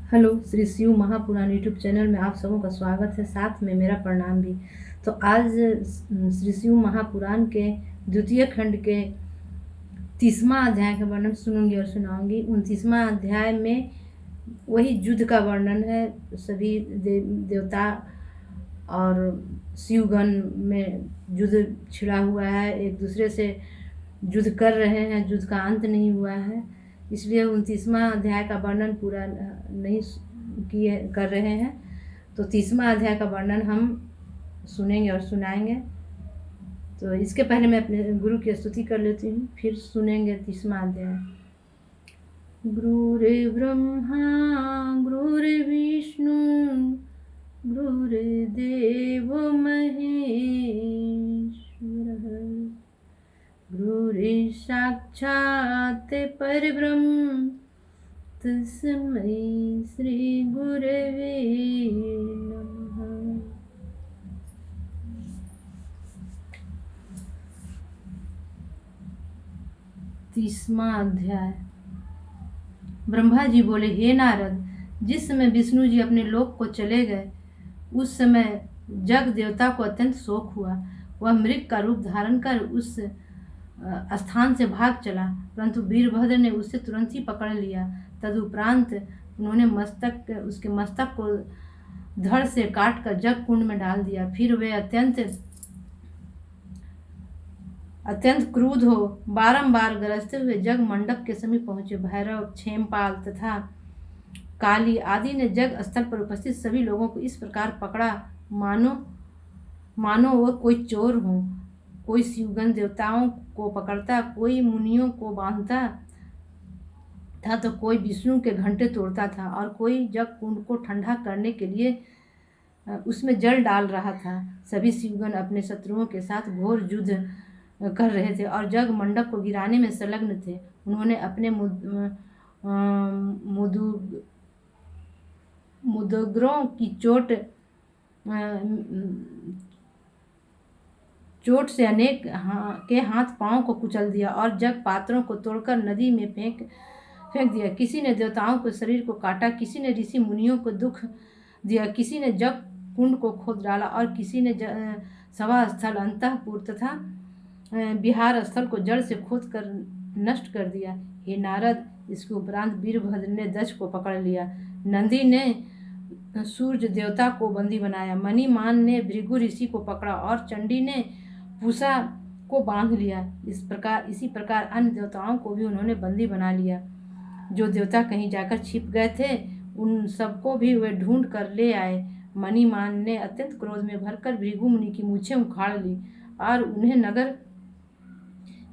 Hello, Shri Shiv Mahapuran YouTube channel में आप सबों का स्वागत है, साथ में मेरा प्रणाम भी। तो आज श्री शिव महापुराण के द्वितीय खंड के 30वां अध्याय का वर्णन सुनूंगी और सुनाऊंगी। 29वां अध्याय में वही युद्ध का वर्णन है। सभी देवता और शिवगण में युद्ध छिड़ा हुआ है, एक दूसरे से युद्ध कर रहे हैं, युद्ध का अंत नहीं हुआ है। इसलिए 29वां अध्याय का वर्णन पूरा नहीं किए कर रहे हैं। तो 30वां अध्याय का वर्णन हम सुनेंगे और सुनाएंगे। तो इसके पहले मैं अपने गुरु की स्तुति कर लेती हूँ, फिर सुनेंगे 30वां अध्याय। गुरुर्ब्रह्मा गुरुर्विष्णु गुरुर्देव महेश्वरः गुरुर्साक्षात् परब्रह्म तस्मै श्री गुरवे नमः। 30वां अध्याय। ब्रह्मा जी बोले, हे नारद, जिस समय विष्णु जी अपने लोक को चले गए उस समय जग देवता को अत्यंत शोक हुआ। वह मृग का रूप धारण कर उस स्थान से भाग चला, परंतु वीरभद्र ने उसे तुरंत ही पकड़ लिया। तदुपरांत उन्होंने उसके मस्तक को धड़ से काट कर जग कुंड में डाल दिया। फिर वे अत्यंत क्रुद्ध हो बारंबार गरजते हुए जग मंडप के समीप पहुंचे। भैरव, क्षेमपाल तथा काली आदि ने जग स्थल पर उपस्थित सभी लोगों को इस प्रकार पकड़ा मानो वह कोई चोर हो। कोई शिवगण देवताओं को पकड़ता, कोई मुनियों को बांधता था, तो कोई विष्णु के घंटे तोड़ता था, और कोई जग कुंड को ठंडा करने के लिए उसमें जल डाल रहा था। सभी शिवगण अपने शत्रुओं के साथ घोर युद्ध कर रहे थे और जग मंडप को गिराने में संलग्न थे। उन्होंने अपने मुदगरों की चोट से अनेक के हाथ पांव को कुचल दिया और जग पात्रों को तोड़कर नदी में फेंक दिया। किसी ने देवताओं के शरीर को काटा, किसी ने ऋषि मुनियों को दुख दिया, किसी ने जग कुंड को खोद डाला और किसी ने सभा स्थल, अंतःपुर तथा विहार स्थल को जड़ से खोद कर नष्ट कर दिया। हे नारद, इसके उपरांत वीरभद्र ने दक्ष को पकड़ लिया, नंदी ने सूर्य देवता को बंदी बनाया, मणिमान ने भृगु ऋषि को पकड़ा और चंडी ने पूषा को बांध लिया। इसी प्रकार अन्य देवताओं को भी उन्होंने बंदी बना लिया। जो देवता कहीं जाकर छिप गए थे उन सबको भी वे ढूंढ कर ले आए। मणिमान ने अत्यंत क्रोध में भरकर भृगु मुनि की मूछें उखाड़ ली और उन्हें नगर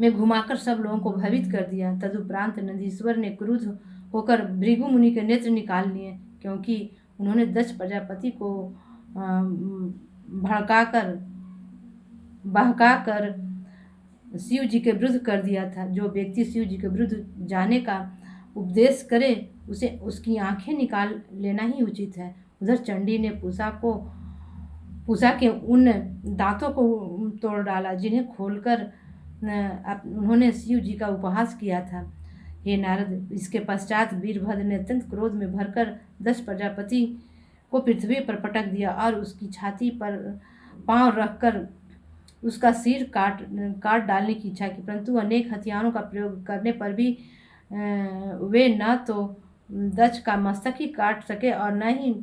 में घुमाकर सब लोगों को भयभीत कर दिया। तदुपरांत नंदीश्वर ने क्रुद्ध होकर भृगु मुनि के नेत्र निकाल लिए, क्योंकि उन्होंने दक्ष प्रजापति को बहकाकर शिव जी के विरुद्ध कर दिया था। जो व्यक्ति शिव जी के विरुद्ध जाने का उपदेश करे उसे उसकी आंखें निकाल लेना ही उचित है। उधर चंडी ने पूषा के उन दांतों को तोड़ डाला जिन्हें खोलकर उन्होंने शिव जी का उपहास किया था। हे नारद, इसके पश्चात वीरभद्र ने अत्यंत क्रोध में भरकर दक्ष प्रजापति को पृथ्वी पर पटक दिया और उसकी छाती पर पांव रखकर उसका सिर काट डालने की इच्छा की, परंतु अनेक हथियारों का प्रयोग करने पर भी वे न तो दक्ष का मस्तक ही काट सके और न ही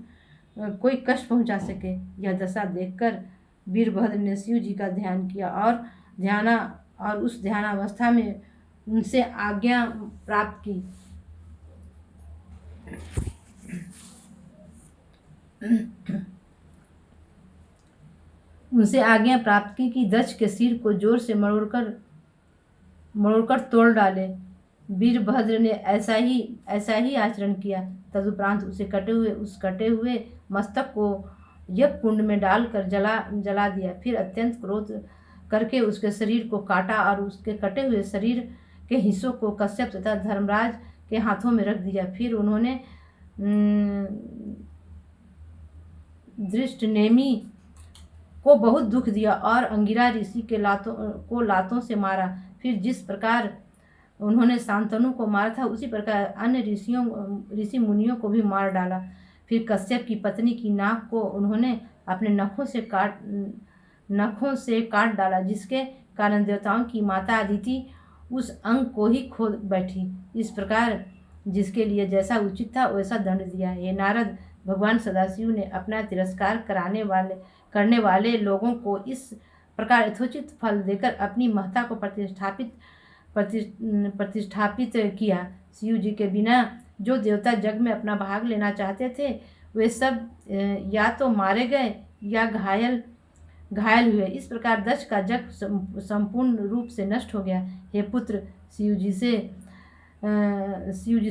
कोई कष्ट पहुंचा सके। यह दशा देखकर वीरभद्र ने शिव जी का ध्यान किया और उस ध्यानावस्था में उनसे आज्ञा प्राप्त की। कि दक्ष के सिर को जोर से मरोड़कर तोड़ डाले। वीरभद्र ने ऐसा ही आचरण किया। तदुपरांत उस कटे हुए मस्तक को यज्ञ कुंड में डालकर जला दिया। फिर अत्यंत क्रोध करके उसके शरीर को काटा और उसके कटे हुए शरीर के हिस्सों को कश्यप तथा धर्मराज के हाथों में रख दिया। फिर उन्होंने दृष्टनेमि को बहुत दुख दिया और अंगिरा ऋषि के लातों से मारा। फिर जिस प्रकार उन्होंने शांतनु को मारा था, उसी प्रकार अन्य ऋषि मुनियों को भी मार डाला। फिर कश्यप की पत्नी की नाक को उन्होंने अपने नखों से काट डाला, जिसके कारण देवताओं की माता अदिति उस अंग को ही खो बैठी। इस प्रकार जिसके लिए जैसा उचित था वैसा दंड दिया। हे नारद, भगवान सदाशिव ने अपना तिरस्कार करने वाले लोगों को इस प्रकार यथोचित फल देकर अपनी महत्ता को प्रतिष्ठापित किया। शिव जी के बिना जो देवता जग में अपना भाग लेना चाहते थे वे सब या तो मारे गए या घायल हुए। इस प्रकार दक्ष का जग संपूर्ण रूप से नष्ट हो गया। हे पुत्र, शिव जी से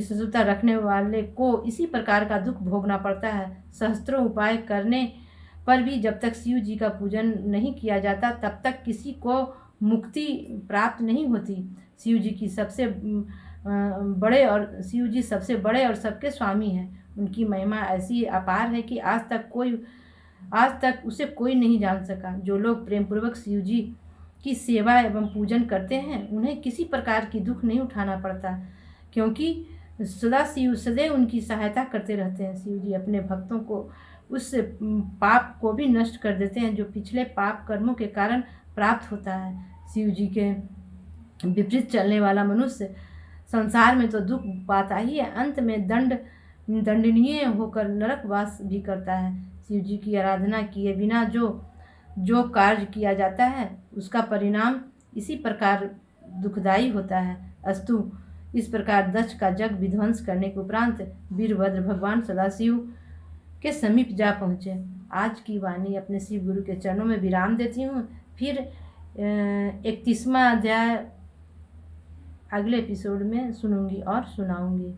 शत्रुता रखने वाले को इसी प्रकार का दुख भोगना पड़ता है। सहस्त्रों उपाय करने पर भी जब तक शिव जी का पूजन नहीं किया जाता तब तक किसी को मुक्ति प्राप्त नहीं होती। शिव जी सबसे बड़े और सबके स्वामी हैं। उनकी महिमा ऐसी अपार है कि आज तक उसे कोई नहीं जान सका। जो लोग प्रेम पूर्वक शिव जी की सेवा एवं पूजन करते हैं उन्हें किसी प्रकार की दुख नहीं उठाना पड़ता, क्योंकि सदैव उनकी सहायता करते रहते हैं। शिव जी अपने भक्तों को उस पाप को भी नष्ट कर देते हैं जो पिछले पाप कर्मों के कारण प्राप्त होता है। शिव जी के विपरीत चलने वाला मनुष्य संसार में तो दुख पाता ही है, अंत में दंडनीय होकर नरकवास भी करता है। शिव जी की आराधना किए बिना जो कार्य किया जाता है उसका परिणाम इसी प्रकार दुखदायी होता है। अस्तु, इस प्रकार दक्ष का जग विध्वंस करने के उपरांत वीरभद्र भगवान सदाशिव के समीप जा पहुँचे। आज की वाणी अपने शिव गुरु के चरणों में विराम देती हूँ। फिर 31वां अध्याय अगले एपिसोड में सुनूंगी और सुनाऊंगी।